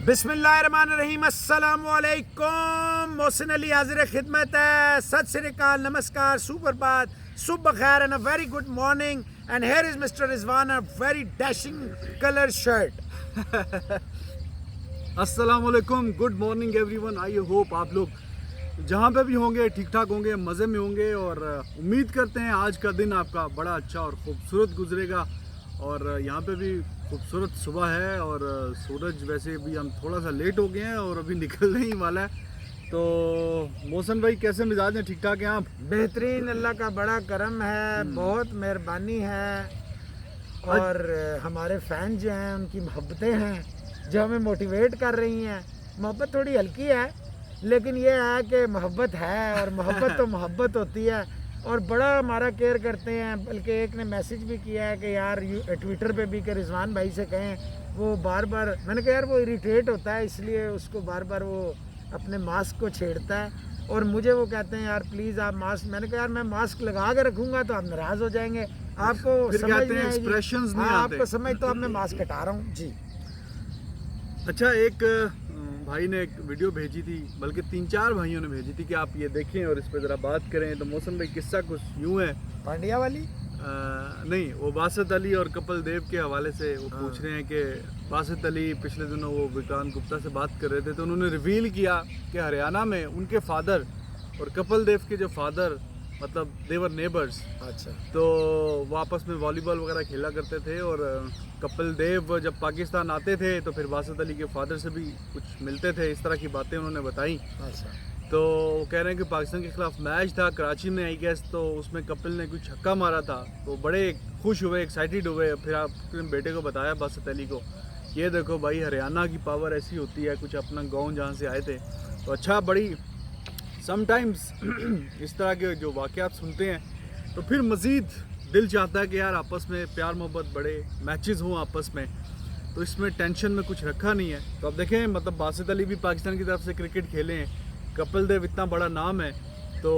बिस्मिल्लाहिर्रहमानिर्रहीम, अस्सलाम वालेकुम। मोहसिन अली हाजिर खिदमत है। सत श्री अकाल, नमस्कार, सुप्रभात, सुबह खैर and a very good morning. And here is mister Rizwan, a very dashing colour shirt. अस्सलाम वालेकुम, good morning everyone. I hope आप लोग जहाँ पे भी होंगे ठीक ठाक होंगे, मज़े में होंगे और उम्मीद करते हैं आज का दिन आपका बड़ा अच्छा और ख़ूबसूरत गुजरेगा। और यहाँ पे भी खूबसूरत सुबह है और सूरज वैसे भी हम थोड़ा सा लेट हो गए हैं और अभी निकलने ही वाला है। तो मौसम भाई कैसे मिजाज हैं, ठीक ठाक हैं आप? बेहतरीन, अल्लाह का बड़ा करम है, बहुत मेहरबानी है। और हमारे फैन जो हैं उनकी मोहब्बतें हैं जो हमें मोटिवेट कर रही हैं। मोहब्बत थोड़ी हल्की है लेकिन ये है कि मोहब्बत है और मोहब्बत तो मोहब्बत होती है और बड़ा हमारा केयर करते हैं। बल्कि एक ने मैसेज भी किया है कि यार ट्विटर पे भी कि रिजवान भाई से कहें, वो बार बार, मैंने कहा यार वो इरिटेट होता है इसलिए उसको बार बार वो अपने मास्क को छेड़ता है और मुझे वो कहते हैं यार प्लीज़ आप मास्क, मैंने कहा यार मैं मास्क लगा के रखूँगा तो आप नाराज़ हो जाएंगे, आपको समझ नहीं आएगी, एक्सप्रेशंस नहीं आते। आपको समझ, तो अब मैं मास्क हटा रहा हूँ जी। अच्छा, एक भाई ने एक वीडियो भेजी थी, बल्कि 3-4 भाइयों ने भेजी थी कि आप ये देखें और इस पर ज़रा बात करें। तो मौसम भाई किस्सा कुछ यूँ है, पांड्या वाली नहीं, वो बासत अली और कपिल देव के हवाले से वो पूछ रहे हैं कि बासत अली पिछले दिनों वो विक्रांत गुप्ता से बात कर रहे थे तो उन्होंने रिवील किया कि हरियाणा में उनके फादर और कपिल देव के जो फादर मतलब देवर नेबर्स। अच्छा। तो वो आपस में वॉलीबॉल वगैरह खेला करते थे और कपिल देव जब पाकिस्तान आते थे तो फिर बासत अली के फादर से भी कुछ मिलते थे, इस तरह की बातें उन्होंने बताई। अच्छा। तो वो कह रहे हैं कि पाकिस्तान के खिलाफ मैच था कराची में आई गेस, तो उसमें कपिल ने कुछ छक्का मारा था तो बड़े खुश हुए, एक्साइटेड हुए। फिर आपने बेटे को बताया बासत अली को, ये देखो भाई हरियाणा की पावर ऐसी होती है, कुछ अपना गाँव जहाँ से आए थे। तो अच्छा, बड़ी समटाइम्स इस तरह के जो वाक़यात सुनते हैं तो फिर मज़ीद दिल चाहता है कि यार आपस में प्यार मोहब्बत बढ़े, मैचेस हों आपस में, तो इसमें टेंशन में कुछ रखा नहीं है। तो अब देखें, मतलब बासित अली भी पाकिस्तान की तरफ से क्रिकेट खेले हैं, कपिल देव इतना बड़ा नाम है तो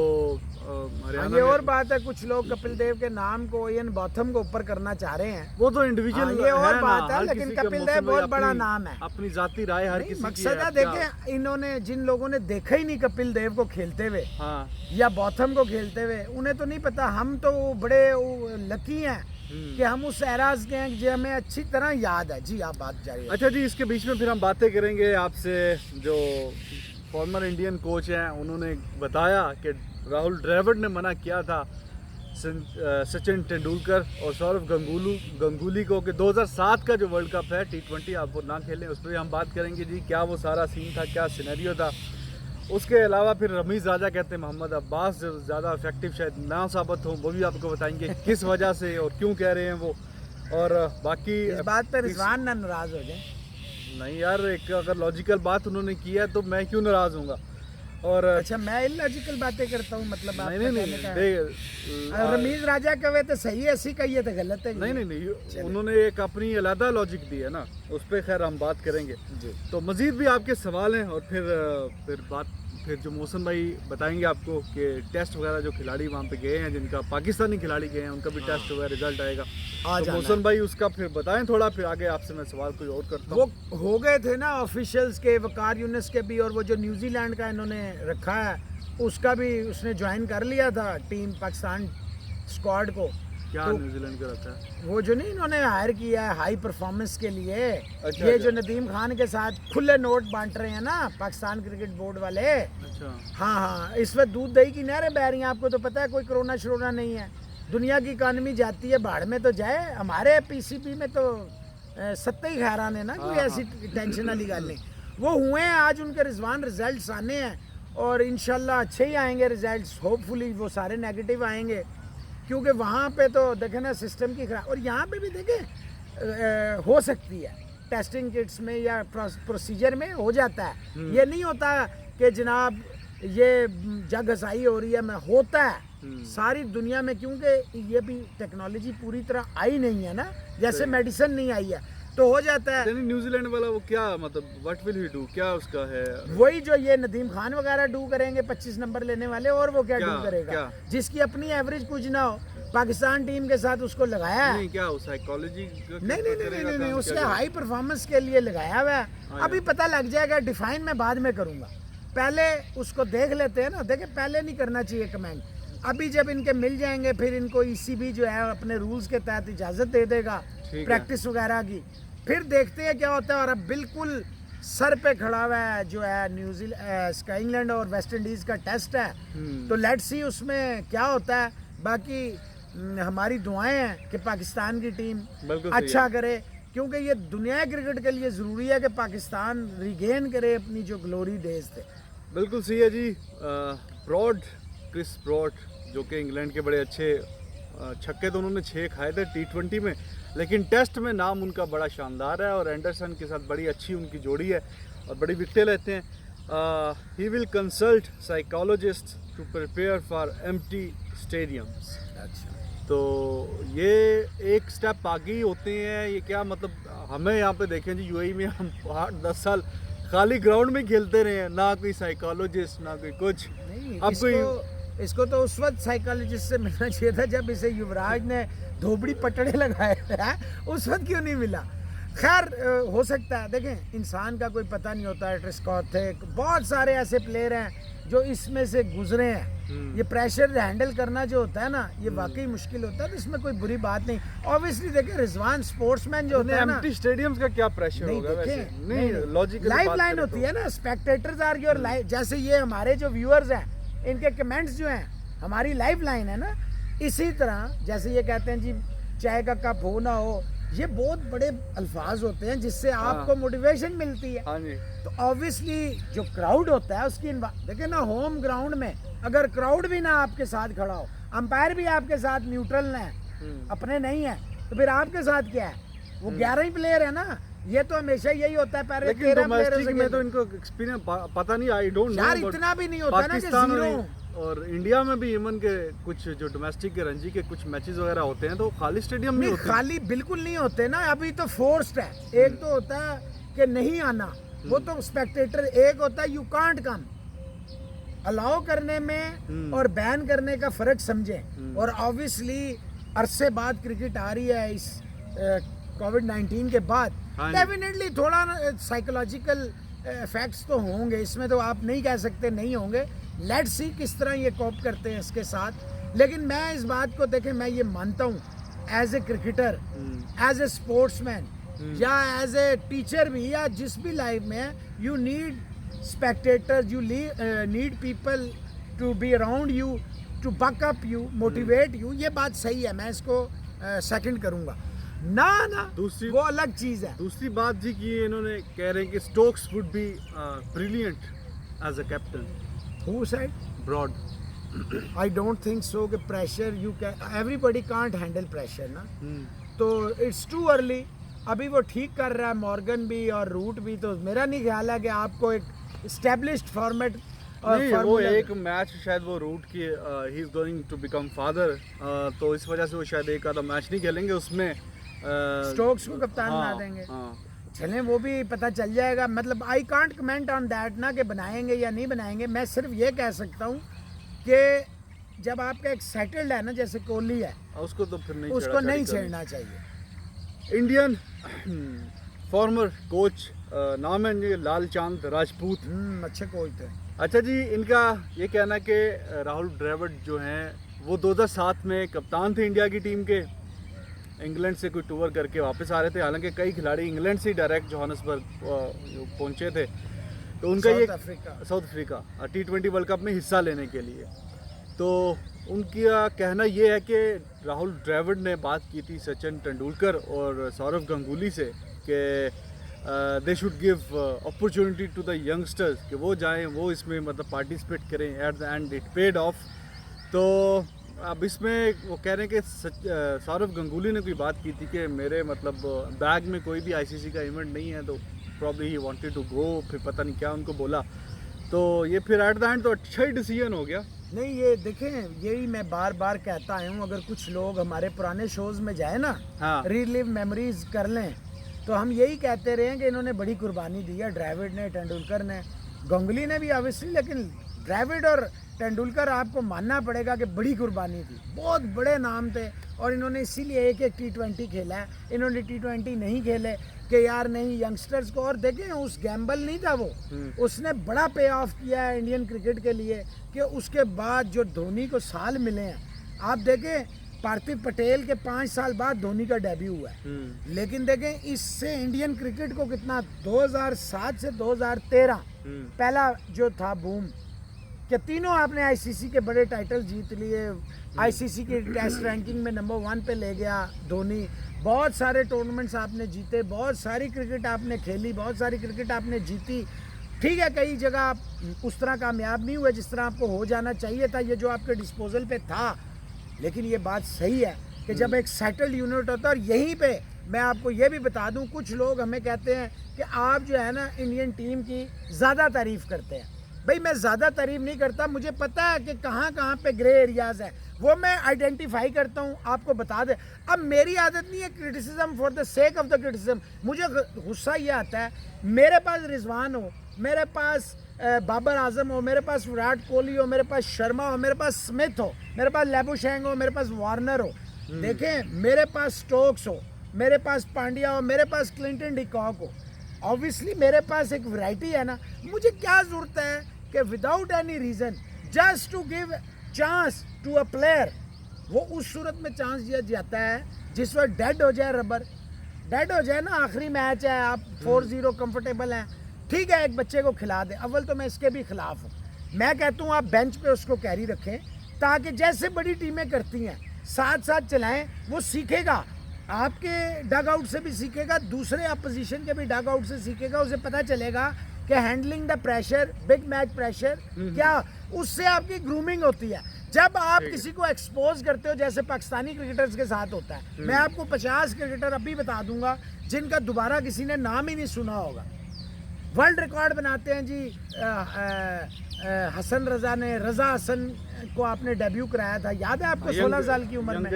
हरियाणा ये और बात है, कुछ लोग कपिल देव के नाम को इयन बॉथम को ऊपर करना चाह रहे हैं, वो तो इंडिविजुअल ये और बात है, लेकिन कपिल देव बहुत बड़ा नाम है, अपनी जाती राय हर किसी की मकसद है। देखें, इन्होंने जिन लोगों ने देखा ही नहीं कपिल देव को खेलते हुए, हाँ, या बॉथम को खेलते हुए, उन्हें तो नहीं पता। हम तो बड़े लकी हैं कि हम उस एराज के हैं जो हमें अच्छी तरह याद है। जी आप बात जारी। अच्छा जी, इसके बीच में फिर हम बातें करेंगे आपसे। जो फॉर्मर इंडियन कोच हैं उन्होंने बताया कि राहुल द्रविड़ ने मना किया था सचिन तेंदुलकर और सौरव गंगुली को कि 2007 का जो वर्ल्ड कप है T20 आप वो ना खेलें। उस पर हम बात करेंगे जी, क्या वो सारा सीन था, क्या सिनेरियो था। उसके अलावा फिर रमीज़ राजा कहते हैं मोहम्मद अब्बास ज़्यादा इफेक्टिव शायद ना साबित हो, वो भी आपको बताएंगे किस वजह से और क्यों कह रहे हैं वो। और बाकी इस बात पर रिजवान ना नाराज़ हो जाए। नहीं यार, एक अगर लॉजिकल बात उन्होंने की है तो मैं क्यों नाराज़ होऊंगा। और अच्छा, मैं इलॉजिकल बातें करता हूँ मतलब? नहीं, रमीज राजा कहे तो सही है, ऐसी कहिए तो गलत है। नहीं, उन्होंने एक अपनी अलग लॉजिक दी है ना, उस पर खैर हम बात करेंगे जी। तो मज़ीद भी आपके सवाल हैं और फिर जो मौसम भाई बताएंगे आपको कि टेस्ट वगैरह जो खिलाड़ी वहाँ पे गए हैं, जिनका पाकिस्तानी खिलाड़ी गए हैं, उनका भी टेस्ट हुआ है, रिजल्ट आएगा। तो मौसम भाई उसका फिर बताएं थोड़ा, फिर आगे आपसे मैं सवाल कोई और करता हूँ। वो हो गए थे ना ऑफिशियल्स के, वकार यूनिस के भी, और वो जो न्यूजीलैंड का इन्होंने रखा है उसका भी उसने ज्वाइन कर लिया था टीम पाकिस्तान स्क्वाड को। क्या तो न्यूजीलैंड का रखा है? वो जो नहीं इन्होंने हायर किया है हाई परफॉर्मेंस के लिए। अच्छा, ये जो नदीम खान के साथ खुले नोट बांट रहे हैं ना पाकिस्तान क्रिकेट बोर्ड वाले। अच्छा। हाँ, इस वक्त दूध दही की नहरें बह रही हैं। आपको तो पता है कोई कोरोना शरोना नहीं है, दुनिया की इकानमी जाती है बाढ़ में तो जाए, हमारे पीसीबी में तो सत्ते ही खैरान है ना, कोई ऐसी टेंशन वाली गल नहीं। वो हुए हैं, आज उनके रिजवान रिजल्ट्स आने हैं और इंशाल्लाह अच्छे ही आएंगे रिजल्ट्स। होपफुली वो सारे नेगेटिव आएंगे क्योंकि वहाँ पे तो देखें ना सिस्टम की खराब, और यहाँ पे भी देखें हो सकती है टेस्टिंग किट्स में या प्रोसीजर में हो जाता है। ये नहीं होता कि जनाब ये जग घसाई हो रही है, में होता है सारी दुनिया में, क्योंकि ये भी टेक्नोलॉजी पूरी तरह आई नहीं है ना, जैसे मेडिसिन नहीं आई है तो हो जाता है। न्यूजीलैंड वाला वो क्या मतलब व्हाट विल ही डू, क्या उसका है? वही जो ये नदीम खान वगैरह डू करेंगे 25 नंबर लेने वाले, और वो क्या डू करेगा? जिसकी अपनी एवरेज कुछ ना हो पाकिस्तान टीम के साथ उसको लगाया है। नहीं क्या साइकोलॉजी नहीं उसके हाई परफॉर्मेंस के लिए लगाया हुआ है। अभी पता लग जाएगा, डिफाइन मैं बाद में करूंगा, पहले उसको देख लेते हैं ना। देखे पहले नहीं करना चाहिए कमेंट, अभी जब इनके मिल जाएंगे फिर इनको ईसीबी जो है अपने रूल्स के तहत इजाज़त दे देगा प्रैक्टिस वगैरह की, फिर देखते हैं क्या होता है। और अब बिल्कुल सर पे खड़ा हुआ है जो है न्यूजीलैंड का, इंग्लैंड और वेस्ट इंडीज़ का टेस्ट है, तो लेट्स सी उसमें क्या होता है। बाकी हमारी दुआएं हैं कि पाकिस्तान की टीम अच्छा करे, क्योंकि ये दुनिया क्रिकेट के लिए ज़रूरी है कि पाकिस्तान रिगेन करे अपनी जो ग्लोरी डेज थे। बिल्कुल सही है जी। क्रिस ब्रॉड जो कि इंग्लैंड के बड़े अच्छे छक्के तो उन्होंने 6 खाए थे T20 में, लेकिन टेस्ट में नाम उनका बड़ा शानदार है और एंडरसन के साथ बड़ी अच्छी उनकी जोड़ी है और बड़ी विकेटें लेते हैं। He will consult psychologist to prepare for empty stadiums. अच्छा, तो ये एक स्टेप आगे ही होते हैं। ये क्या मतलब, हमें यहाँ पे देखें जी यूएई में हम 8-10 साल खाली ग्राउंड में खेलते रहे हैं, ना कोई साइकोलॉजिस्ट ना कोई कुछ। नहीं अब इसको तो उस वक्त साइकोलॉजिस्ट से मिलना चाहिए था जब इसे युवराज ने धोबड़ी पटड़े लगाए हैं, उस वक्त क्यों नहीं मिला। खैर हो सकता है, देखें इंसान का कोई पता नहीं होता है। ट्रिस्कॉट थे, बहुत सारे ऐसे प्लेयर हैं जो इसमें से गुजरे हैं। ये प्रेशर हैंडल करना जो होता है ना, ये वाकई मुश्किल होता है, तो इसमें कोई बुरी बात नहीं। ऑब्वियसली देखें रिजवान स्पोर्ट्समैन जो होता है ना, एम्प्टी स्टेडियम्स का क्या प्रेशर होगा वैसे? नहीं लॉजिकली लाइफ लाइन होती है ना, स्पेक्टेटर्स आर योर लाइफ। जैसे ये हमारे जो व्यूअर्स हैं, इनके कमेंट्स जो हैं हमारी लाइफ लाइन है ना। इसी तरह जैसे ये कहते हैं जी चाय का कप हो ना हो, ये बहुत बड़े अल्फाज होते हैं जिससे आपको मोटिवेशन मिलती है। हाँ जी। तो ऑब्वियसली जो क्राउड होता है उसकी देखिए ना, होम ग्राउंड में अगर क्राउड भी ना आपके साथ खड़ा हो, अंपायर भी आपके साथ न्यूट्रल है, अपने नहीं है, तो फिर आपके साथ क्या है? वो 11 ही प्लेयर है ना। ये तो हमेशा यही होता है, पहले 13 प्लेयर में तो इनको एक्सपीरियंस पता नहीं, आई डोंट नो यार, इतना भी नहीं होता ना कि जीरो। और इंडिया में भी इवन के कुछ जो डोमेस्टिक के रणजी के कुछ मैचेस वगैरह होते हैं तो खाली स्टेडियम नहीं होते। खाली बिल्कुल नहीं होते ना, अभी तो फोर्स्ड है। एक तो होता है कि नहीं आना, वो तो स्पेक्टेटर। एक होता है यू कांट कम। अलाउ करने में और बैन करने का फर्क समझें। और ऑब्वियसली अरसे बाद क्रिकेट आ रही है इस कोविड-19 के बाद, डेफिनेटली थोड़ा साइकोलॉजिकल इफेक्ट्स तो होंगे, इसमें तो आप नहीं कह सकते नहीं होंगे। लेट्स सी किस तरह ये कोप करते हैं इसके साथ। लेकिन मैं इस बात को देखें, मैं ये मानता हूँ as a cricketer, as a sportsman या एज ए टीचर भी, या जिस भी लाइफ में है, you need spectators, you need people to be around you, to buck up you, motivate you. ये बात सही है, मैं इसको सेकंड करूँगा ना। दूसरी वो अलग चीज़ है। दूसरी बात जी कि इन्होंने कह रहे हैं कि Stokes would be brilliant as a captain. Who said? Broad. I don't think so कि pressure you can, everybody can't handle pressure ना। तो it's too early। अभी वो ठीक कर रहा है मॉर्गन भी और रूट भी, तो मेरा नहीं ख्याल है कि आपको एक established format नहीं, वो एक मैच शायद वो रूट की he is going to become father, तो इस वजह से वो शायद एक आधा मैच नहीं खेलेंगे, उसमें स्टोक्स को कप्तान बना देंगे। चलें, वो भी पता चल जाएगा। मतलब I can't comment on that ना कि बनाएंगे या नहीं बनाएंगे। मैं सिर्फ ये कह सकता हूँ कि जब आपका एक सेटल्ड है ना, जैसे कोहली है, उसको तो फिर नहीं, उसको नहीं छेड़ना चाहिए। इंडियन फॉर्मर कोच नाम है इनके लाल चांद राजपूत, अच्छे कोच थे। अच्छा जी, इनका ये कहना है कि राहुल द्रविड़ जो हैं वो 2007 में कप्तान थे इंडिया की टीम के, इंग्लैंड से कोई टूर करके वापस आ रहे थे। हालांकि कई खिलाड़ी इंग्लैंड से ही डायरेक्ट जोहान्सबर्ग पहुंचे थे, तो उनका ये south Africa T20 world cup में हिस्सा लेने के लिए। तो उनका कहना ये है कि राहुल द्रविड़ ने बात की थी सचिन तेंदुलकर और सौरव गंगुली से कि they should give opportunity to the youngsters, कि वो जाएं, वो इसमें मतलब पार्टिसिपेट करें। At the end it paid off. तो अब इसमें वो कह रहे हैं कि सौरव गंगुली ने कोई बात की थी कि मेरे मतलब बैग में कोई भी आईसीसी का इवेंट नहीं है, तो probably he wanted to go, फिर पता नहीं क्या उनको बोला, तो ये फिर एट द एंड तो अच्छा ही डिसीजन हो गया। नहीं, ये देखें, यही मैं बार बार कहता आया हूँ, अगर कुछ लोग हमारे पुराने शोज में जाए ना, रीलिव मेमोरीज कर लें, तो हम यही कहते रहे हैं कि इन्होंने बड़ी कुर्बानी दी है, द्रविड़ ने, तेंदुलकर ने, गंगुली ने भी ऑब्वियसली। लेकिन द्रविड़ और तेंदुलकर आपको मानना पड़ेगा कि बड़ी कुर्बानी थी, बहुत बड़े नाम थे और इन्होंने इसीलिए एक एक T20 खेला है। इन्होंने T20 नहीं खेले कि यार नहीं यंगस्टर्स को, और देखें उस गैम्बल नहीं था वो, उसने बड़ा पे ऑफ किया है इंडियन क्रिकेट के लिए कि उसके बाद जो धोनी को साल मिले हैं, आप देखें पार्थिव पटेल के 5 साल बाद धोनी का डेब्यू हुआ है, लेकिन देखें इससे इंडियन क्रिकेट को कितना 2007 से 2013 पहला जो था बूम, कि तीनों आपने आईसीसी के बड़े टाइटल जीत लिए, आईसीसी की टेस्ट रैंकिंग में नंबर 1 पे ले गया धोनी, बहुत सारे टूर्नामेंट्स आपने जीते, बहुत सारी क्रिकेट आपने खेली, बहुत सारी क्रिकेट आपने जीती। ठीक है कई जगह आप उस तरह कामयाब नहीं हुए जिस तरह आपको हो जाना चाहिए था, ये जो आपके डिस्पोजल पे था, लेकिन ये बात सही है कि जब एक सेटल्ड यूनिट होता है, और यहीं पे मैं आपको ये भी बता दूं, कुछ लोग हमें कहते हैं कि आप जो है ना इंडियन टीम की ज़्यादा तारीफ़ करते हैं। भाई मैं ज़्यादा तारीफ़ नहीं करता, मुझे पता है कि कहाँ कहाँ पे ग्रे एरियाज़ है, वो मैं आइडेंटिफाई करता हूँ, आपको बता दे। अब मेरी आदत नहीं है criticism for the sake of the criticism, मुझे गुस्सा ये आता है, मेरे पास रिजवान हो, मेरे पास बाबर आजम हो, मेरे पास विराट कोहली हो, मेरे पास शर्मा हो, मेरे पास स्मिथ हो, मेरे पास लेबुशेंग हो, मेरे पास वार्नर हो, देखें मेरे पास स्टोक्स हो, मेरे पास पांड्या हो, मेरे पास क्लिंटन डिकॉक हो, ऑब्वियसली मेरे पास एक वैरायटी है ना। मुझे क्या ज़रूरत है कि without any reason just to give chance to a player, वो उस सूरत में चांस दिया जाता है जिस वक्त डेड हो जाए, रबर डेड हो जाए ना, आखिरी मैच है, आप 4-0 कंफर्टेबल हैं, ठीक है एक बच्चे को खिला दे। अव्वल तो मैं इसके भी खिलाफ हूँ, मैं कहता हूँ आप बेंच पे उसको कैरी रखें ताकि जैसे बड़ी टीमें करती हैं साथ साथ चलाएं, वो सीखेगा, आपके डग आउट से भी सीखेगा, दूसरे अपोजिशन के भी डग आउट से सीखेगा, उसे पता चलेगा कि handling the pressure, big match pressure क्या, उससे आपकी ग्रूमिंग होती है। जब आप किसी को एक्सपोज करते हो जैसे पाकिस्तानी क्रिकेटर्स के साथ होता है, मैं आपको 50 क्रिकेटर अभी बता दूंगा जिनका दोबारा किसी ने नाम ही नहीं सुना होगा, वर्ल्ड रिकॉर्ड बनाते हैं जी। हसन रजा ने, रजा हसन को आपने डेब्यू कराया था, याद है आपको 16 साल की उम्र में,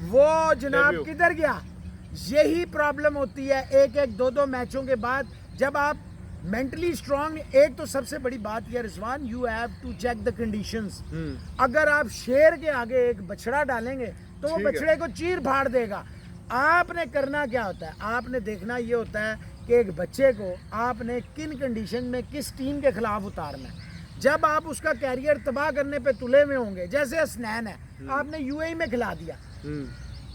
वो जनाब किधर गया। यही प्रॉब्लम होती है एक एक दो दो मैचों के बाद, जब आप मेंटली स्ट्रांग, एक तो सबसे बड़ी बात यह Rizwan, you have to check the conditions. अगर आप शेर के आगे एक बछड़ा डालेंगे तो वो बछड़े को चीर फाड़ देगा। आपने करना क्या होता है, आपने देखना ये होता है कि एक बच्चे को आपने किन कंडीशन में किस टीम के खिलाफ उतारना है। जब आप उसका कैरियर तबाह करने पे तुले में होंगे, जैसे हसनैन है, आपने यूएई में खिला दिया,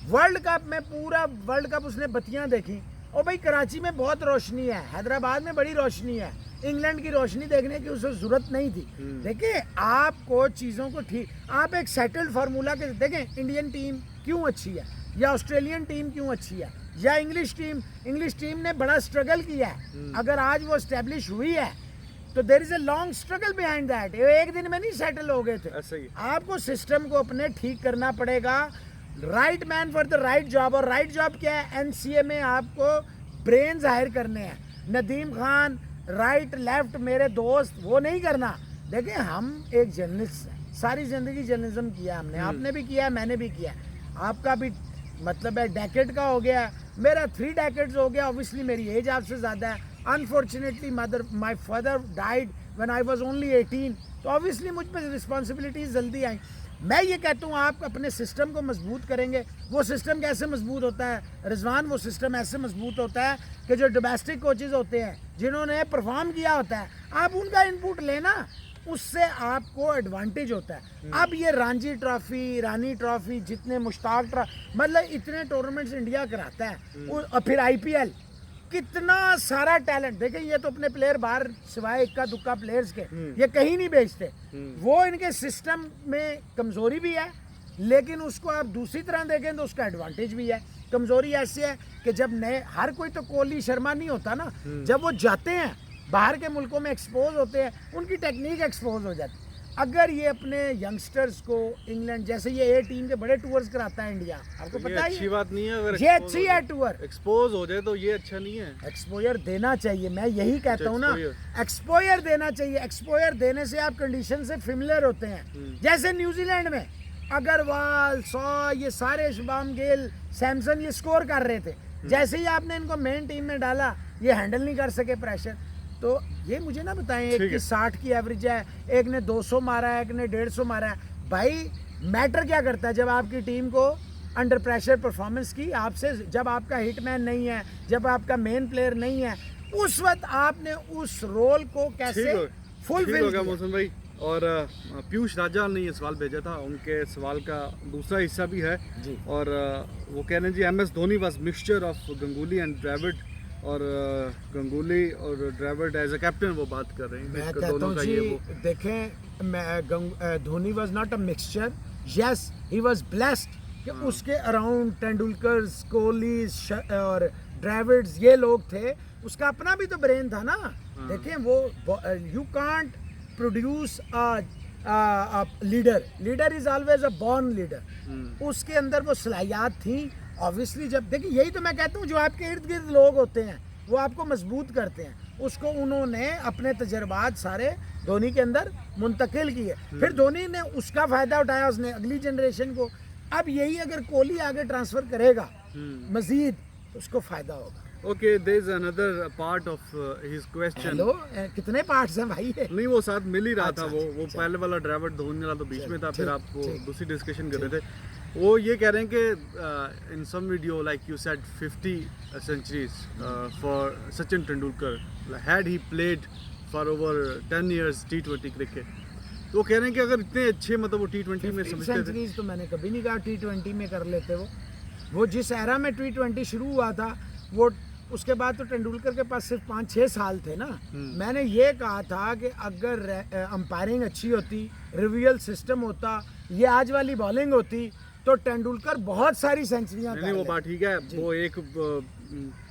वर्ल्ड कप में पूरा वर्ल्ड कप उसने बत्तियां देखी, और भाई कराची में बहुत रोशनी है, हैदराबाद में बड़ी रोशनी है, इंग्लैंड की रोशनी देखने की उसे जरूरत नहीं थी। देखिए आपको चीज़ों को ठीक, आप एक सेटल्ड फार्मूला के देखें, इंडियन टीम क्यों अच्छी है या ऑस्ट्रेलियन टीम क्यों अच्छी है या इंग्लिश टीम ने बड़ा स्ट्रगल किया है, अगर आज वो एस्टेब्लिश हुई है तो there is a long struggle behind that, एक दिन में नहीं सेटल हो गए थे। आपको सिस्टम को अपने ठीक करना पड़ेगा, right man for the right job. और राइट जॉब क्या है, एनसीए में आपको ब्रेन हायर करने हैं, नदीम खान राइट लेफ्ट मेरे दोस्त वो नहीं करना। देखिए हम एक जर्नलिस्ट हैं, सारी ज़िंदगी जर्नलिज्म किया हमने, आपने भी किया, मैंने भी किया, आपका भी मतलब है डेकेड का हो गया, मेरा 3 डेकेड्स हो गया, ऑब्वियसली मेरी एज आपसे ज़्यादा है। Unfortunately my father died when I was only 18, तो ऑब्वियसली मुझ पर रिस्पॉन्सिबिलिटीज़ जल्दी आई। मैं ये कहता हूँ आप अपने सिस्टम को मजबूत करेंगे। वो सिस्टम कैसे मजबूत होता है रिजवान, वो सिस्टम ऐसे मजबूत होता है कि जो डोमेस्टिक कोचेज़ होते हैं जिन्होंने परफॉर्म किया होता है, आप उनका इनपुट लेना, उससे आपको एडवांटेज होता है। अब ये रणजी ट्रॉफी, ईरानी ट्रॉफी, जितने मुश्ताक ट्रॉफी, मतलब इतने टूर्नामेंट्स इंडिया कराता है, और फिर आईपीएल, कितना सारा टैलेंट। देखें ये तो अपने प्लेयर बाहर सिवाय इक्का दुक्का प्लेयर्स के ये कहीं नहीं बेचते, वो इनके सिस्टम में कमजोरी भी है, लेकिन उसको आप दूसरी तरह देखें तो उसका एडवांटेज भी है। कमजोरी ऐसी है कि जब नए, हर कोई तो कोहली शर्मा नहीं होता ना, जब वो जाते हैं बाहर के मुल्कों में एक्सपोज होते हैं, उनकी टेक्निक एक्सपोज हो जाती है। अगर ये अपने यंगस्टर्स को इंग्लैंड जैसे ये ए टीम के बड़े टूर्स कराता है इंडिया, आपको पता है अच्छी बात नहीं है, अगर ये अच्छी है टूर, एक्सपोज हो जाए तो ये अच्छा नहीं है। एक्सपोजर देना चाहिए, मैं यही कहता हूँ ना, एक्सपोजर देना चाहिए। एक्सपोजर देने से आप कंडीशन से फेमिलियर होते हैं। जैसे न्यूजीलैंड में अग्रवाल, सॉ, ये सारे शुभम गिल, सैमसन ये स्कोर कर रहे थे, जैसे ही आपने इनको मेन टीम में डाला ये हैंडल नहीं कर सके प्रेशर। तो ये मुझे ना बताएं, एक ठीक की है। 60 की एवरेज है, एक ने 200 मारा है, एक ने 150 मारा है। भाई मैटर क्या करता है जब आपकी टीम को अंडर प्रेशर परफॉर्मेंस की, आपसे जब आपका हिटमैन नहीं है, जब आपका मेन प्लेयर नहीं है, उस वक्त आपने उस रोल को ठीक कैसे हो ठीक फुलफिल हो गया किया। मौसम भाई। और पीयूष राजा ने ये सवाल भेजा था, उनके सवाल का दूसरा हिस्सा भी है। जी। और वो कह रहे हैं जी M S Dhoni was mixture of Ganguly and Dravid, और गंगूली और द्रविड एज अ कैप्टन वो बात कर रहे हैं कि मैं इसका कहता दोनों हूँ का जी, ये वो। देखें Dhoni was not a mixture, yes he was blessed कि उसके अराउंड तेंदुलकर, कोहली और द्रविड्स ये लोग थे, उसका अपना भी तो ब्रेन था ना। देखें वो you can't produce leader is always a born leader. उसके अंदर वो सलाहियात थी ऑब्वियसली। जब देखिए यही तो मैं कहता हूँ, जो आपके इर्द गिर्द लोग होते हैं वो आपको मजबूत करते हैं, उसको उन्होंने अपने तजर्बात सारे धोनी के अंदर मुंतकिल किए, फिर धोनी ने उसका फायदा उठाया, उसने अगली जनरेशन को। अब यही अगर कोहली आगे ट्रांसफर करेगा मजीद तो उसको फायदा होगा। Okay, there is another part of his question. Hello, कितने पार्ट्स हैं भाई ये? नहीं, वो साथ मिल ही रहा अच्छा, था, वो अच्छा। पहले वाला ड्राइवर धोनी वाला तो बीच में था, फिर ठीक, आप वो ठीक। दूसरी डिस्कशन कर रहे थे। वो ये कह रहे हैं कि in some video like you said 50 centuries for Sachin Tendulkar had he played for over 10 years T20 cricket. तो वो कह रहे हैं कि अगर इतने अच्छे मतलब वो T20 में समझते थे। सेंचुरीज तो मैंने कभी नहीं कहा T20 में कर लेते वो जिस एरा में T20 शुरू हुआ था, वो उसके बाद तो तेंदुलकर के पास सिर्फ 5-6 साल थे ना। मैंने ये कहा था कि अगर अंपायरिंग अच्छी होती, रिव्यूअल सिस्टम होता, ये आज वाली बॉलिंग होती, तो तेंदुलकर बहुत सारी सेंचुरियां नहीं, वो बात ठीक है। वो एक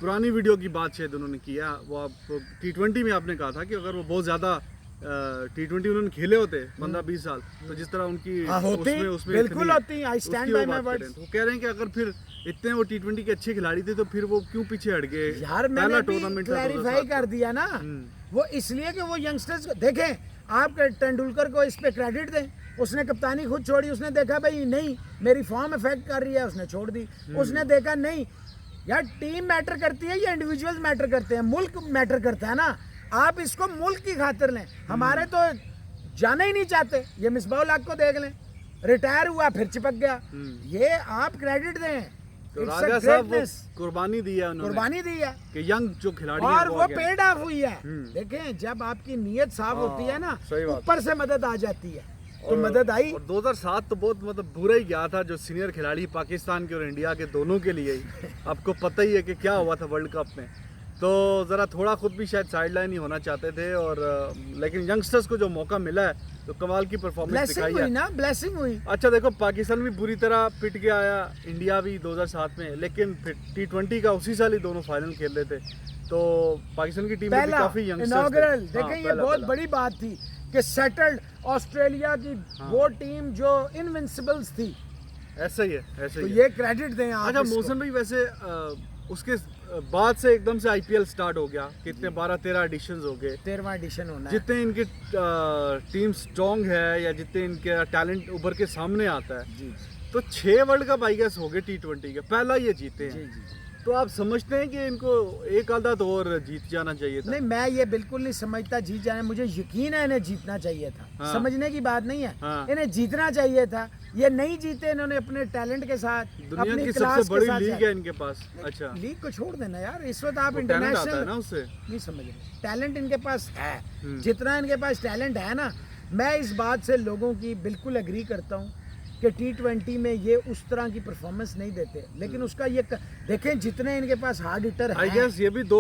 पुरानी वीडियो की बात शायद उन्होंने किया, वो आप T20 में आपने कहा था कि अगर वो बहुत ज्यादा T20 उन्होंने खेले होते 15-20 साल, तो जिस तरह उनकी होती, उसमें बिल्कुल इतनी- होती। आई उसकी स्टैंड वो बाय बात माय कर रहे वर्ड्स। हैं। वो कह रहे हैं कि अगर फिर इतने वो T20 के अच्छे खिलाड़ी थे तो फिर वो क्यों पीछे हट गए? यार मैंने पहला भी टूर्नामेंट था क्लैरिफाई 2007 कर दिया ना, वो इसलिए कि वो यंगस्टर्स को देखें। आप तेंदुलकर को इस पे क्रेडिट दें, उसने कप्तानी खुद छोड़ी, उसने देखा भाई नहीं मेरी फॉर्म इफेक्ट कर रही है, उसने छोड़ दी। उसने देखा नहीं यार टीम मैटर करती है या इंडिविजुअल्स मैटर करते हैं, मुल्क मैटर करता है ना। आप इसको मुल्क की खातिर लें, हमारे तो जाना ही नहीं चाहते। ये मिसबाउल हक को देख लें, रिटायर हुआ फिर चिपक गया। ये आप क्रेडिट दें, तो It's a राजा साहब वो greatness। कुर्बानी दी है उन्होंने कुर्बानी दी है कि यंग जो खिलाड़ी हैं और वो आगे आए। पेड ऑफ हुई है। देखें जब आपकी नीयत साफ होती है ना, सही बात। ऊपर से मदद आ जाती है, तो मदद आई। और 2007 तो बहुत मतलब बुरा ही गया था, जो सीनियर खिलाड़ी पाकिस्तान के और इंडिया के दोनों के लिए ही। आपको पता ही है कि क्या हुआ था वर्ल्ड कप में। तो ज़रा थोड़ा खुद भी शायद साइडलाइन ही होना चाहते थे, और लेकिन यंगस्टर्स को जो मौका मिला है तो कमाल की परफॉर्मेंस ब्लेसिंग दिखाई हुई है। ना, ब्लेसिंग हुई। अच्छा देखो, पाकिस्तान भी बुरी तरह पिट के आया, इंडिया भी 2007 में, लेकिन फिर T20 का उसी साल ही दोनों फाइनल खेल रहे थे। तो पाकिस्तान की टीम में भी पहला काफी यंगस्टर्स इनॉग्रल, थे। हाँ, देखें ये पहला- बहुत पहला। बड़ी बात थी कि सेटल्ड ऑस्ट्रेलिया की वो टीम जो इनविंसिबल्स थी, ऐसा ही है, ऐसा तो ही है। ये क्रेडिट दें आप अच्छा इसको। मौसम भाई, वैसे उसके बाद से एकदम से IPL स्टार्ट हो गया, कितने 12-13 एडिशंस हो गए। 13वां एडिशन होना है। जितने इनकी टीम स्ट्रॉन्ग है या जितने इनके टैलेंट उभर के सामने आता है, जी तो 6 वर्ल्ड कप आई गेस हो गए T20 के, पहला ये जीते जी हैं। जी। तो आप समझते हैं कि इनको एक आधा तो और जीत जाना चाहिए था? नहीं, मैं ये बिल्कुल नहीं समझता जीत जाने, मुझे यकीन है इन्हें जीतना चाहिए था। हाँ। समझने की बात नहीं है, हाँ। इन्हें जीतना चाहिए था। ये नहीं जीते, इन्होंने अपने टैलेंट के साथ, दुनिया अपनी की क्लास सबसे के बड़ी साथ लीग है इनके पास। अच्छा, लीग को छोड़ देना यार, इस वक्त आप वो टैलेंट आता है इंटरनेशनल ना उससे। नहीं समझ रहे। टैलेंट इनके पास है, जितना इनके पास टैलेंट है ना, मैं इस बात से लोगों की बिल्कुल एग्री करता हूँ कि T20 में ये उस तरह की परफॉर्मेंस नहीं देते, लेकिन उसका ये देखें जितने इनके पास हार्ड हिटर आई हैं। गेस ये भी 2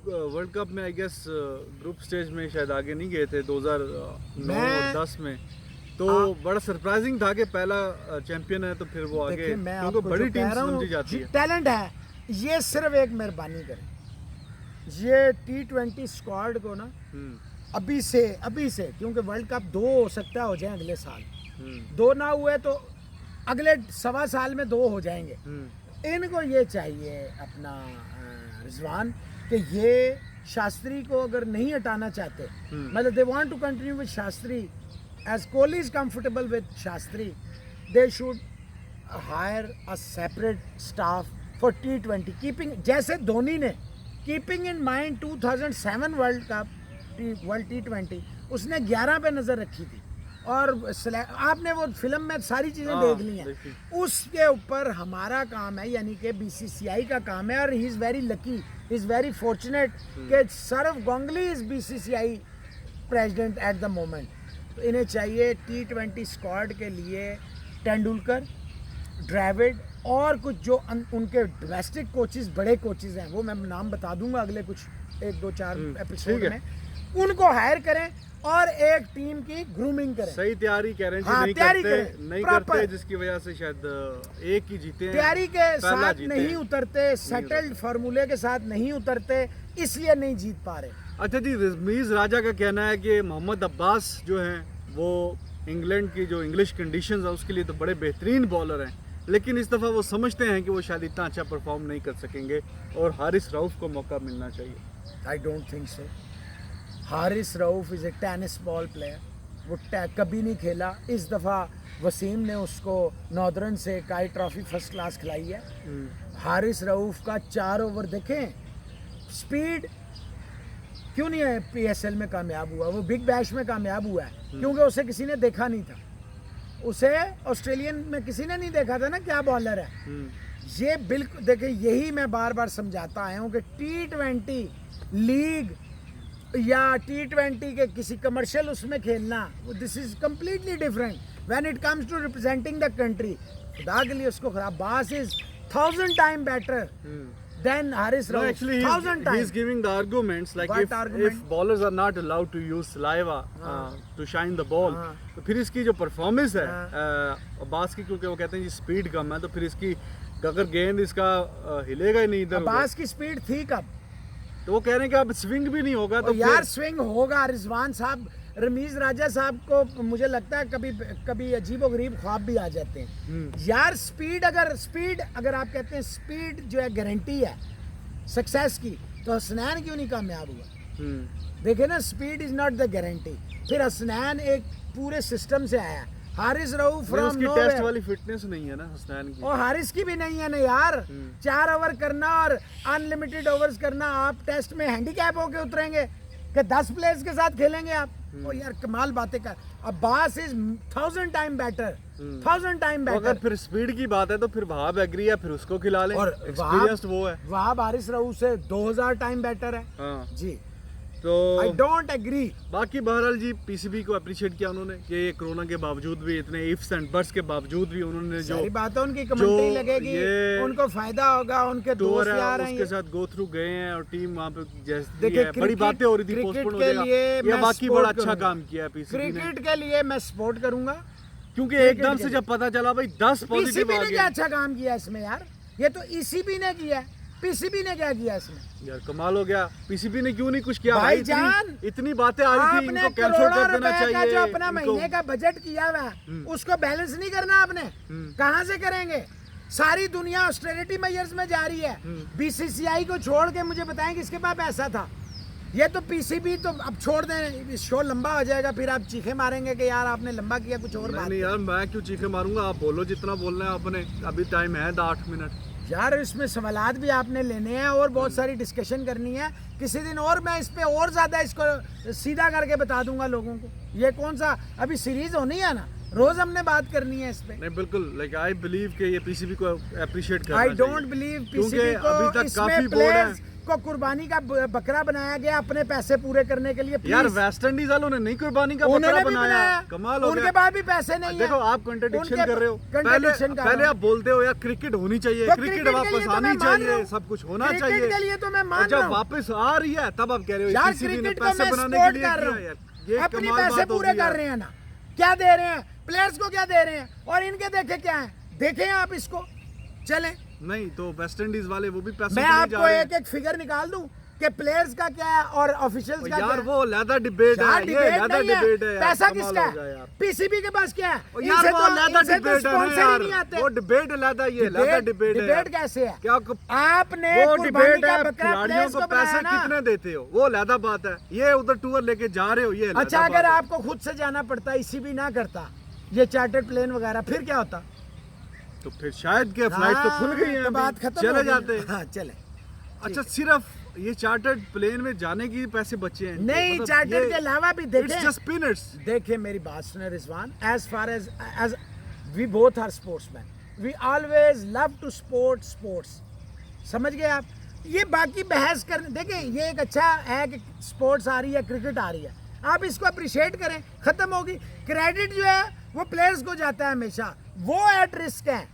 वर्ल्ड कप में आई गेस ग्रुप स्टेज में शायद आगे नहीं गए थे 2009 और 10 में। तो बड़ा सरप्राइजिंग था कि पहला चैंपियन है तो फिर वो आगे, देखिए मैं क्योंकि आपको बड़ी जो टीम कह रहा समझी हूँ, जाती है। टैलेंट है, ये सिर्फ एक मेहरबानी करें, ये T20 स्क्वाड को ना अभी से क्योंकि वर्ल्ड कप 2 हो सकता है हो जाए अगले साल, 2 ना हुए तो अगले 1.25 साल में 2 हो जाएंगे। इनको ये चाहिए अपना रिजवान कि ये शास्त्री को अगर नहीं हटाना चाहते, मतलब they want to continue with Shastri as Kohli is comfortable with Shastri, they should hire a separate staff for T20 keeping, जैसे धोनी ने keeping in mind 2007 world cup world T20, उसने 11 पे नज़र रखी थी और आपने वो फिल्म में सारी चीज़ें देख ली हैं। उसके ऊपर हमारा काम है, यानी कि BCCI का काम है, और he is very lucky, he is very fortunate कि Sourav Ganguly is BCCI president at the moment. तो इन्हें चाहिए T20 स्क्वाड के लिए तेंदुलकर, द्रविड़ और कुछ जो उनके डोमेस्टिक कोचेस, बड़े कोचेस हैं, वो मैं नाम बता दूंगा अगले कुछ 1-2-4 एपिसोड में, उनको हायर करें और एक टीम की ग्रूमिंग करें। सही तैयारी कह रहे हैं, हाँ, नहीं करते जिसकी वजह से शायद एक ही जीते हैं, तैयारी के साथ नहीं उतरते, सेटल्ड फार्मूले के साथ नहीं उतरते, इसलिए नहीं जीत पा रहे। अच्छा जी, रमीज राजा का कहना है कि मोहम्मद अब्बास जो हैं वो इंग्लैंड की जो इंग्लिश कंडीशंस है उसके लिए तो बड़े बेहतरीन बॉलर हैं, लेकिन इस दफ़ा वो समझते हैं कि वो शायद इतना अच्छा परफॉर्म नहीं कर सकेंगे और हारिस रऊफ को मौका मिलना चाहिए। I don't think so. Haris Rauf is a tennis ball player, वो कभी नहीं खेला। इस दफ़ा वसीम ने उसको नॉर्दर्न से काई ट्रॉफी फर्स्ट क्लास खिलाई है। हारिस रऊफ का 4 ओवर देखें, स्पीड क्यों नहीं है PSL में कामयाब हुआ, वो बिग बैश में कामयाब हुआ है क्योंकि उसे किसी ने देखा नहीं था, उसे ऑस्ट्रेलियन में किसी ने नहीं देखा था ना क्या बॉलर है। ये बिल्कुल देखिए, यही मैं बार बार समझाता आया हूँ कि T20 लीग या T20 के किसी कमर्शियल उसमें खेलना, this is completely different when it comes to representing the country. खुदा के लिए उसको खराब, बास is 1000 time better than Haris Rauf. No, actually, 1000 times. he's giving the arguments like if bowlers are not allowed to use saliva to shine the ball, तो फिर इसकी जो परफॉर्मेंस है अब्बास की, क्योंकि वो कहते हैं जी स्पीड कम है, तो फिर इसकी अगर गेंद इसका हिलेगा ही नहीं इधर, अब्बास की स्पीड थी कब, तो वो कह रहे हैं कि अब स्विंग भी नहीं होगा, तो यार स्विंग होगा। रिजवान साहब, रमीज राजा साहब को मुझे लगता है कभी कभी अजीब और गरीब ख्वाब भी आ जाते हैं यार। स्पीड अगर आप कहते हैं स्पीड जो है गारंटी है सक्सेस की, तो हसनैन क्यों नहीं कामयाब हुआ? देखे ना, speed is not the guarantee. फिर हसनैन एक पूरे सिस्टम से आया, Haris Rauf from nowhere, test वाली फिटनेस नहीं है ना हसनैन की, और हारिस की भी नहीं है ना यार। 4 ओवर करना और अनलिमिटेड ओवर्स करना, आप टेस्ट में हैंडीकैप होके उतरेंगे कि 10 प्लेयर्स के साथ खेलेंगे आप? ओ यार कमाल बातें कर। Abbas is 1000 time better, 1000 time better. अगर फिर स्पीड की बात है तो फिर वहाब एग्री है, फिर उसको खिला लें, और एक्सपीरियंस्ड वो है। वहाब हारिस रऊफ से 2000 टाइम बेटर है। हाँ जी, तो आई डोंट एग्री। बाकी बहरहाल जी PCB को अप्रिशिएट किया उन्होंने कि ये कोरोना के बावजूद भी, इतने इफ्स एंड बट्स के बावजूद भी उन्होंने जो सारी बात है, उनकी कमेंट्री लगेगी, उनको फायदा होगा, उनके दोस्त आ रहे हैं, उसके साथ गो थ्रू गए हैं और टीम वहाँ पे जैसे है, बड़ी बातें हो रही थी पोस्टपोन हो जाएगा, ये बाकी बड़ा अच्छा काम किया है PCB ने। क्रिकेट के लिए मैं सपोर्ट करूंगा, क्योंकि एकदम से जब पता चला भाई 10 पॉजिटिव आ PCB ने गए। क्या अच्छा काम किया इसमें यार, ये तो ECB ने किया है, PCB ने क्या किया इसमें? यार कमाल हो गया, PCB ने क्यों नहीं कुछ किया भाईजान? इतनी बातें आ रही थी, इनको कैंसिल कर देना चाहिए। जो अपना महीने का बजट किया हुआ है उसको बैलेंस नहीं करना आपने, कहाँ से करेंगे? सारी दुनिया ऑस्टेरिटी मेजर्स में जा रही है, BCCI को छोड़ के मुझे बताएं किसके पास पैसा था? ये तो PCB तो अब छोड़ दें, शो लंबा हो जाएगा, फिर आप चीखे मारेंगे कि यार आपने लंबा किया, कुछ और बात नहीं यार, मैं क्यों चीखे मारूंगा, आप बोलो जितना बोलना है आपने, अभी टाइम है 8 मिनट। यार इसमें सवालात भी आपने लेने हैं और बहुत सारी डिस्कशन करनी है किसी दिन, और मैं इस पे और ज्यादा इसको सीधा करके बता दूंगा लोगों को। ये कौन सा अभी सीरीज होनी है ना, रोज हमने बात करनी है इस पे। नहीं बिल्कुल, लाइक आई बिलीव कि ये PCB को अप्रिशिएट करना आई चाहिए। डोंट बिलीव क्योंकि PCB को, अभी तक इसमें काफी बोर्ड है को कुर्बानी का बकरा बनाया गया अपने पैसे पूरे करने के लिए। यार वेस्ट इंडीज वालों ने नहीं कुर्बानी का बकरा बनाया, कमाल हो गया। उनके पास भी पैसे नहीं है। देखो आप कंट्रडिक्शन कर रहे हो, पहले आप बोलते हो यार क्रिकेट होनी चाहिए, क्रिकेट वापस आनी चाहिए, सब कुछ होना चाहिए, के लिए तो मैं मान रहा जब हूं। वापस आ रही है तब आप कह रहे हो यार PCB ने क्रिकेट को पैसे मैं बनाने के सपोर्ट लिए कर रहा किया हूं, यार, ये अपने कमाल पैसे बात पूरे होगी कर यार। रहे हैं ना, क्या दे रहे हैं प्लेयर्स को, क्या दे रहे हैं, और इनके देखे क्या है, देखें आप इसको। चलें, नहीं तो वेस्ट इंडीज वाले वो भी पैसे मैं आपको एक एक फिगर निकाल दूं कि प्लेयर्स का क्या है और ऑफिशियल्स का क्या यार है। वो लैदा डिबेट है, ये लैदा डिबेट है, पैसा किसका है? PCB के पास क्या है? यार वो लैदा डिबेट है यार, वो डिबेट लैदा, ये लैदा डिबेट है। डिबेट कैसे है? क्या आपने वो डिबेट है, बकरा खिलाड़ियों को पैसे कितने देते हो, वो लैदा बात है। ये उधर टूर लेके जा रहे हो, ये अच्छा अगर आपको खुद से जाना पड़ता, ECB ना करता ये चार्टर्ड प्लेन वगैरह, फिर क्या होता? तो फिर शायद के फ्लाइट तो खुल गई है, बात खत्म, चले जाते। हाँ चले। अच्छा सिर्फ ये चार्टर्ड प्लेन में जाने के पैसे बचे हैं इनके। नहीं, मतलब चार्टर ये- के अलावा भी It's देखें, just peanuts. देखिए मेरी बात सुने Rizwan, as far as we both are sportsman, we always love to sports, समझ गए आप। ये बाकी बहस करने, देखिए ये एक अच्छा है कि स्पोर्ट्स आ रही है, क्रिकेट आ रही है, आप इसको अप्रिशिएट करें, खत्म होगी। क्रेडिट जो है वो प्लेयर्स को जाता है हमेशा, वो एट रिस्क है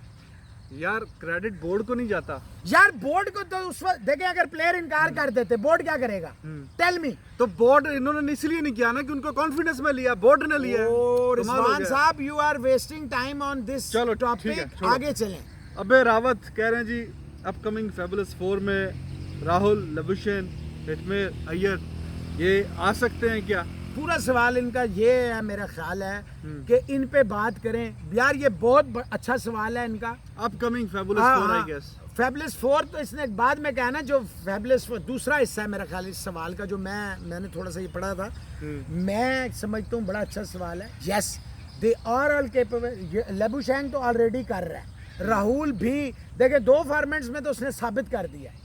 यार क्रेडिट बोर्ड को नहीं जाता। यार। बोर्ड को तो उस वक्त देखिए, अगर प्लेयर इनकार कर देते बोर्ड क्या करेगा, टेल मी। तो बोर्ड इन्होंने इसलिए नहीं किया ना कि उनको कॉन्फिडेंस में लिया, बोर्ड ने लिया। कमाल हो रिजवान गया। साहब, you are wasting time on this चलो, ठीक है, टॉपिक, छोड़ो। आगे चलें। अबे रावत कह रहे हैं जी अपकमिंग फेबुलस 4 में राहुल, लबुशेन, हिटमेर, अय्यर ये आ सकते हैं क्या? पूरा सवाल इनका ये है, मेरा ख्याल है कि इन पे बात करें यार, ये बहुत अच्छा सवाल है इनका। अपकमिंग फेबुलस हाँ, 4 आई हाँ। गेस। फेबुलस 4 तो इसने बाद में कहा ना, जो फेबुलस दूसरा हिस्सा है मेरा ख्याल इस सवाल का, जो मैंने थोड़ा सा ये पढ़ा था, मैं समझता हूँ बड़ा अच्छा सवाल है। Yes, they are all capable. Labuschagne तो ऑलरेडी कर रहा है, राहुल भी देखिए 2 फॉर्मेट्स में तो उसने साबित कर दिया है।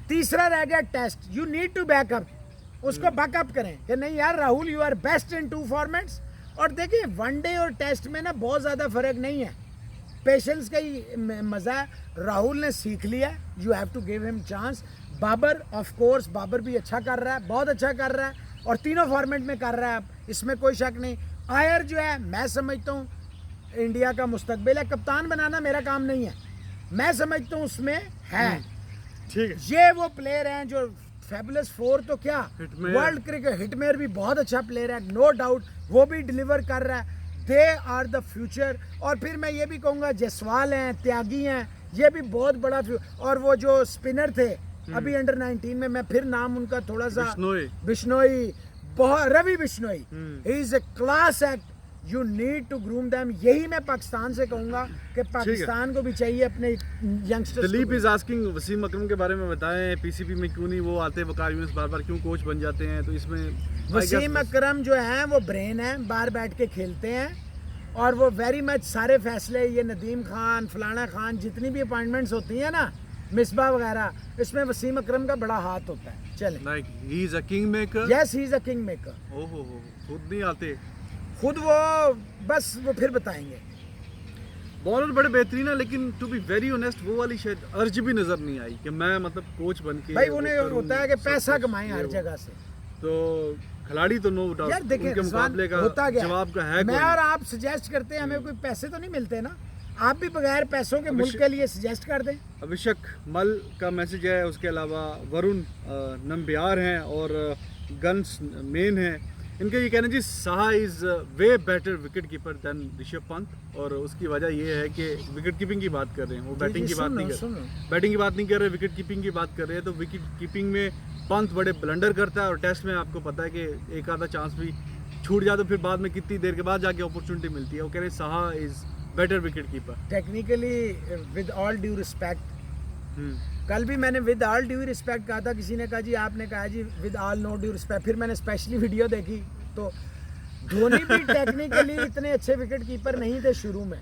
तीसरा रह गया test, you need to backup, उसको बैकअप करें कि नहीं यार Rahul, you are best in 2 formats. और देखिए वनडे और टेस्ट में ना बहुत ज़्यादा फर्क नहीं है, पेशेंस का ही मज़ा है। राहुल ने सीख लिया, you have to give him chance. Babar of course, Babar भी अच्छा कर रहा है, बहुत अच्छा कर रहा है, और तीनों फॉर्मेट में कर रहा है, अब इसमें कोई शक नहीं। आयर जो है, मैं समझता हूँ इंडिया का मुस्तकबिल है, कप्तान बनाना मेरा काम नहीं है, मैं समझता हूँ उसमें है। ठीक है। ये वो प्लेयर हैं जो फेबुलस 4 तो क्या, हिटमेर। वर्ल्ड क्रिकेट, हिटमेर भी बहुत अच्छा प्लेयर है, नो डाउट, वो भी डिलीवर कर रहा है। They are the future. और फिर मैं ये भी कहूँगा जायसवाल हैं, त्यागी हैं, ये भी बहुत बड़ा और वो जो स्पिनर थे अभी अंडर 19 में, मैं फिर नाम उनका थोड़ा सा, बिश्नोई, बहुत, Ravi Bishnoi, he is a class act, you need to groom them. यही मैं पाकिस्तान से कहूँगा कि पाकिस्तान को भी चाहिए अपने youngsters. Dilip is asking Wasim Akram के बारे में बताएं, पीसीबी में क्यों नहीं वो आते, वकार यूनुस बार बार क्यों कोच बन जाते हैं? तो इसमें वसीम अकरम जो हैं वो ब्रेन है, बाहर बैठ के खेलते हैं, और वो वेरी मच सारे फैसले, ये नदीम खान, फलाना खान, जितनी भी अपॉइंटमेंट्स होती हैं ना, मिसबा वगैरह, इसमें वसीम अकरम का बड़ा हाथ होता है। चले, like he is a king maker. Yes, he is a king maker. ओहो, खुद नहीं आते, खुद वो बस वो फिर बताएंगे। बॉलर बड़े बेहतरीन है, लेकिन टू बी वेरी ऑनेस्ट वो वाली शायद अर्ज भी नजर नहीं आई कि मैं मतलब कोच बन के भाई उन्हें करूं, होता है कि सब पैसा कुछ कमाएं ये हर वो। जगह से। तो खिलाड़ी तो नो डाउट यार देखिए उनके रिजवान, मुकाबले का होता क्या जवाब का है मैं कोई। और आप सजेस्ट करते हैं, हमें कोई पैसे तो नहीं मिलते ना, आप भी बगैर पैसों के मुल्क के लिए सजेस्ट कर दें। अभिषेक मल का मैसेज है, उसके अलावा वरुण नंबियार हैं और गन्स मेन हैं। इनका ये कहना जी Saha is way better wicket keeper than Rishabh Pant, और उसकी वजह ये है कि विकेट कीपिंग की बात कर रहे हैं वो, बैटिंग की बात नहीं कर रहे, बैटिंग की बात नहीं कर रहे, विकेट कीपिंग की बात कर रहे हैं। तो विकेट कीपिंग में पंत बड़े ब्लंडर करता है, और टेस्ट में आपको पता है कि एक आधा चांस भी छूट जाए तो फिर बाद में कितनी देर के बाद जाके अपॉर्चुनिटी मिलती है। वो कह रहे हैं Saha is better wicket keeper. Technically with all due respect, कल भी मैंने विद ऑल ड्यू रिस्पेक्ट कहा था, किसी ने कहा जी आपने कहा जी with all no due respect, फिर मैंने स्पेशली वीडियो देखी तो धोनी भी टेक्निकली इतने अच्छे विकेट कीपर नहीं थे शुरू में।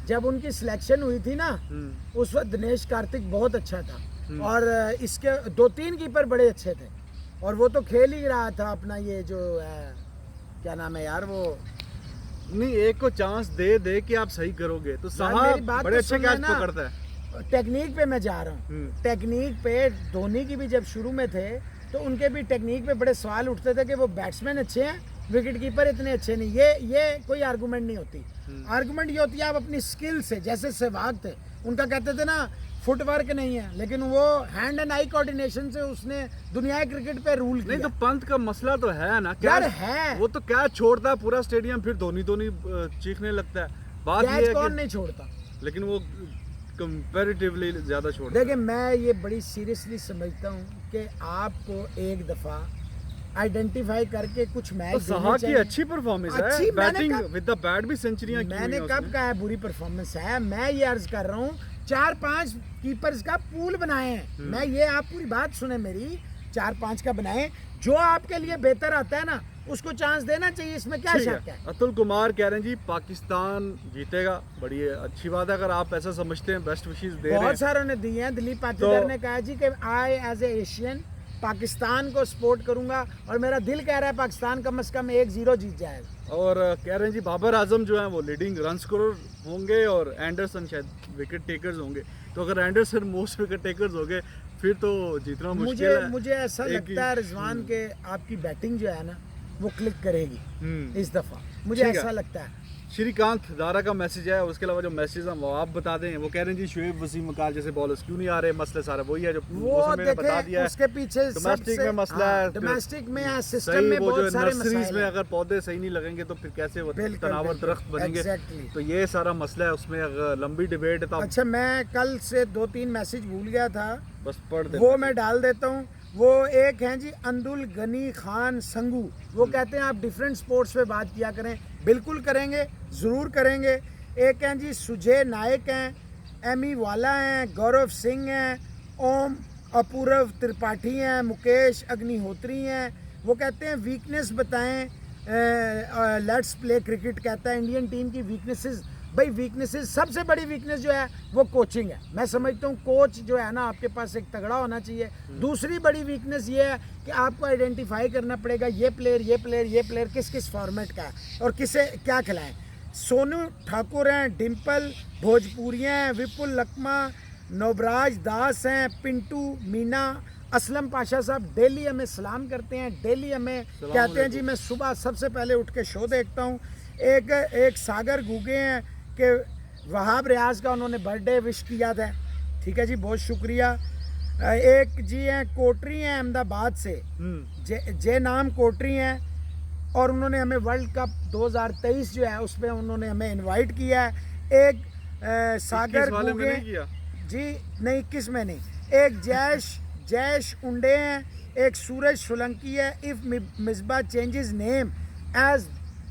जब उनकी सिलेक्शन हुई थी ना, उस वक्त दिनेश कार्तिक बहुत अच्छा था, और इसके 2-3 कीपर बड़े अच्छे थे, और वो तो खेल ही रहा था अपना ये जो क्या नाम है यार, वो नहीं, एक को चांस दे कि आप सही करोगे तो साहा मेरी बात बड़े तो अच्छे सुनना कैच ना। पकड़ता है। टेक्निक पे मैं जा रहा हूँ, टेक्निक पे धोनी की भी जब शुरू में थे तो उनके भी टेक्निक पे बड़े सवाल उठते थे कि वो बैट्समैन अच्छे हैं, विकेट कीपर इतने अच्छे नहीं। ये कोई आर्गूमेंट नहीं होती। आर्गूमेंट ये होती है आप अपनी स्किल से, जैसे सहवाग थे, उनका कहते थे ना फुटवर्क नहीं है, लेकिन वो हैंड एंड आई कोऑर्डिनेशन से उसने दुनिया क्रिकेट पे रूल किया। नहीं तो पंत का मसला तो है ना, यार है, वो तो कैच छोड़ता है पूरा स्टेडियम, फिर धोनी चीखने लगता है। बात ये है कौन कि नहीं छोड़ता, लेकिन वो कंपैरेटिवली ज्यादा छोड़ता है। देखिए मैं ये बड़ी सीरियसली समझता हूँ कि आपको एक दफा आइडेंटिफाई करके कुछ मैच तो साहा की अच्छी परफॉर्मेंस है, अच्छी, बैटिंग विद द बैट भी सेंचुरियां की मैंने कब कहा है बुरी परफॉर्मेंस है? मैं ये अर्ज कर रहा हूँ 4-5 कीपर्स का पूल बनाए हैं। मैं ये, आप पूरी बात सुने मेरी, 4-5 का बनाए, जो आपके लिए बेहतर आता है ना उसको चांस देना चाहिए, इसमें क्या ठीक शक है। है। अतुल कुमार कह रहे हैं जी पाकिस्तान जीतेगा, बड़ी अच्छी बात है अगर आप ऐसा समझते हैं, बेस्ट विशेस दे रहे बहुत हैं। सारों ने दिए हैं। दिलीप पाटीदार तो- ने कहा जी कि I as a Asian Pakistan को सपोर्ट करूंगा और मेरा दिल कह रहा है पाकिस्तान कम से कम 1-0 जीत जाएगा। और कह रहे हैं जी बाबर आजम जो है वो लीडिंग रन स्कोरर होंगे और एंडरसन शायद विकेट टेकर्स होंगे। तो अगर एंडरसन मोस्ट विकेट टेकर्स होंगे फिर तो जीतना मुश्किल है। मुझे ऐसा एक लगता है रिजवान के आपकी बैटिंग जो है ना वो क्लिक करेगी इस दफा, मुझे ठीक है। ऐसा लगता है। श्रीकांत दारा का मैसेज है और उसके अलावा जो मैसेज हैं वो आप बता दें। वो कह रहे हैं जी शुएब वसीम अकाल जैसे बॉलर्स क्यों नहीं आ रहे, मसला सारा वही है जो वो मौसम ने बता दिया देखे है। उसके पीछे डोमेस्टिक सबसे में मसला है, डोमेस्टिक में है, सिस्टम सही में वो जो बहुत सारे नर्सरीज मसाइल में हैं। अगर पौधे सही नहीं लगेंगे तो फिर कैसे वो बिल्कुल, तनावर बिल्कुल, दरख्त बनेंगे। exactly। तो ये सारा मसला है, उसमें अगर लंबी डिबेट है तो आप अच्छा, मैं कल से 2-3 मैसेज भूल गया था, बस पढ़ दें। वो मैं डाल देता हूँ। वो एक हैं जी अंदुल गनी खान संगू, वो कहते हैं आप डिफरेंट स्पोर्ट्स पे बात किया करें। बिल्कुल करेंगे, ज़रूर करेंगे। एक हैं जी सुजय नायक हैं, एमी वाला हैं, गौरव सिंह हैं, ओम अपूर्व त्रिपाठी हैं, मुकेश अग्निहोत्री हैं। वो कहते हैं वीकनेस बताएं, लेट्स प्ले क्रिकेट। कहता है इंडियन टीम की वीकनेसेस। भाई वीकनेसेस, सबसे बड़ी वीकनेस जो है वो कोचिंग है। मैं समझता हूँ कोच जो है ना आपके पास एक तगड़ा होना चाहिए। दूसरी बड़ी वीकनेस ये है कि आपको आइडेंटिफाई करना पड़ेगा ये प्लेयर किस किस फॉर्मेट का है और किसे क्या खिलाएं। सोनू ठाकुर हैं, डिम्पल भोजपुरिया हैं, विपुल लकमा, नवराज दास हैं, पिंटू मीना, असलम पाशा साहब डेली हमें सलाम करते हैं, डेली हमें कहते हैं जी मैं सुबह सबसे पहले उठ के शो देखता हूँ। एक सागर गुगे हैं कि वहाब रियाज का उन्होंने बर्थडे विश किया था, ठीक है जी, बहुत शुक्रिया। एक जी हैं कोटरी हैं अहमदाबाद से, जे नाम कोटरी हैं और उन्होंने हमें वर्ल्ड कप 2023 जो है उस पर उन्होंने हमें इनवाइट किया है। एक सागर वाले में गुगे नहीं किया? जी नहीं, 21 में नहीं। एक जैश उंडे हैं, एक सूरज सोलंकी है। If Misbah changes name as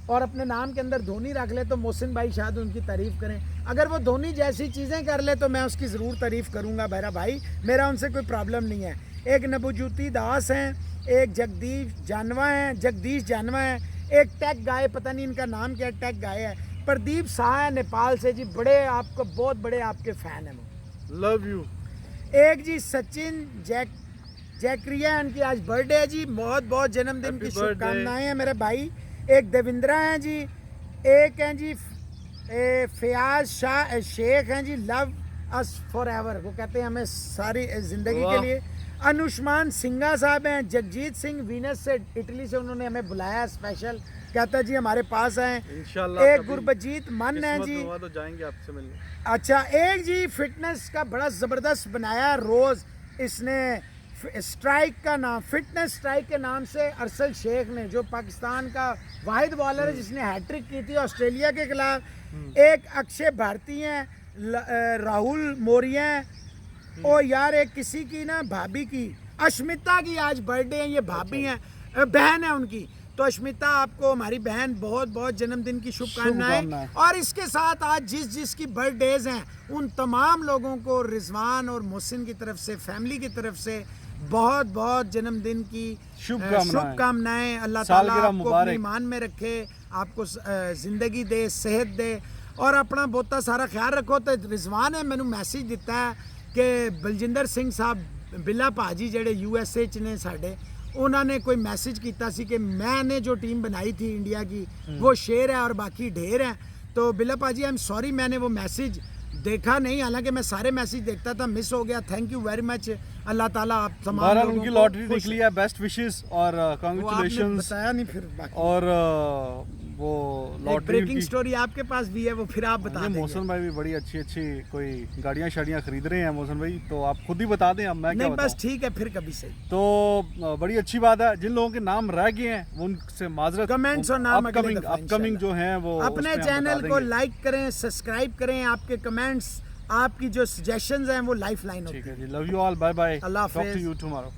और अपने नाम के अंदर धोनी रख ले तो मोहसिन भाई शायद उनकी तारीफ़ करें। अगर वो धोनी जैसी चीज़ें कर ले तो मैं उसकी ज़रूर तारीफ़ करूँगा मेरा भाई, मेरा उनसे कोई प्रॉब्लम नहीं है। एक नबुजुती दास हैं, एक जगदीश जानवा हैं, एक टेक गाय, पता नहीं इनका नाम क्या, टेक गाय है। प्रदीप शाह है नेपाल से जी, बड़े आपको बहुत बड़े आपके फ़ैन हैं वो, लव यू। एक जी सचिन जैक्रिया, इनकी आज बर्थडे है जी, बहुत बहुत जन्मदिन Happy की birthday। शुभकामनाएं हैं मेरे भाई। एक देविंद्रा हैं जी, एक हैं जी फयाज शाह शेख हैं जी, लव अस फॉर एवर, वो कहते हैं हमें सारी ज़िंदगी के वाह। लिए। अनुष्मान सिंघा साहब हैं, जगजीत सिंह वीनस से इटली से उन्होंने हमें बुलाया स्पेशल, कहता जी हमारे पास आए। इंशाल्लाह एक कभी गुरबजीत मन है किस्मत जी। हुआ तो जाएंगे आपसे मिलने। अच्छा, एक जी फिटनेस का बड़ा ज़बरदस्त बनाया रोज़, इसने स्ट्राइक का नाम, फिटनेस स्ट्राइक के नाम से अरसल शेख ने, जो पाकिस्तान का वाहिद बॉलर है जिसने हैट्रिक की थी ऑस्ट्रेलिया के खिलाफ। एक अक्षय भारती हैं, राहुल मौर्य हैं। ओ यार, एक किसी की ना भाभी की, अश्मिता की आज बर्थडे है, ये भाभी हैं, बहन है उनकी। तो अश्मिता, आपको हमारी बहन बहुत बहुत जन्मदिन की शुभकामनाएं। और इसके साथ आज जिस की बर्थडेज हैं उन तमाम लोगों को रिजवान और मोहसिन की तरफ से, फैमिली की तरफ से बहुत बहुत जन्मदिन की शुभकामनाएं। अल्लाह ताला आपको अपने ईमान में रखे, आपको ज़िंदगी दे, सेहत दे और अपना बहुता सारा ख्याल रखो। तो रिजवान है मैंने मैसेज दिता है कि बलजिंदर सिंह साहब बिला भाजी जेडे USA च ने साढ़े, उन्होंने कोई मैसेज किया सी कि मैंने जो टीम बनाई थी इंडिया की वो शेर है और बाकी ढेर है। तो बिला भाजी आई एम सॉरी, मैंने वो मैसेज देखा नहीं, हालांकि मैं सारे मैसेज देखता था, मिस हो गया। Thank you very much. अल्लाह ताला आप तमाम लोगों उनकी को लॉटरी खुश- निकली है, बेस्ट विशेस और वो आपने कांग्रेचुलेशंस। बताया नहीं फिर बाकी। और वो लॉटरी ब्रेकिंग स्टोरी आपके पास भी है, वो फिर आप बता देंगे। मौसम भाई भी बड़ी अच्छी अच्छी कोई गाड़ियाँ शाड़ियाँ खरीद रहे हैं मौसम भाई, तो आप खुद ही बता दें, अब मैं क्या नहीं बस बताऊं। ठीक है, फिर कभी सही। तो बड़ी अच्छी बात है, जिन लोगों के नाम रह गए हैं वो उनसे माजरत, कमेंट्स और नाम अगले दफा अपकमिंग जो हैं वो अपने उसमें हम चैनल बता को देंगे। लाइक करें, सब्सक्राइब करें, आपके कमेंट्स, आपकी जो सजेशंस हैं वो लाइफ लाइन होती ठीक है। है जी, love you all, bye bye, अल्लाह टॉक टू हाफिज। You tomorrow.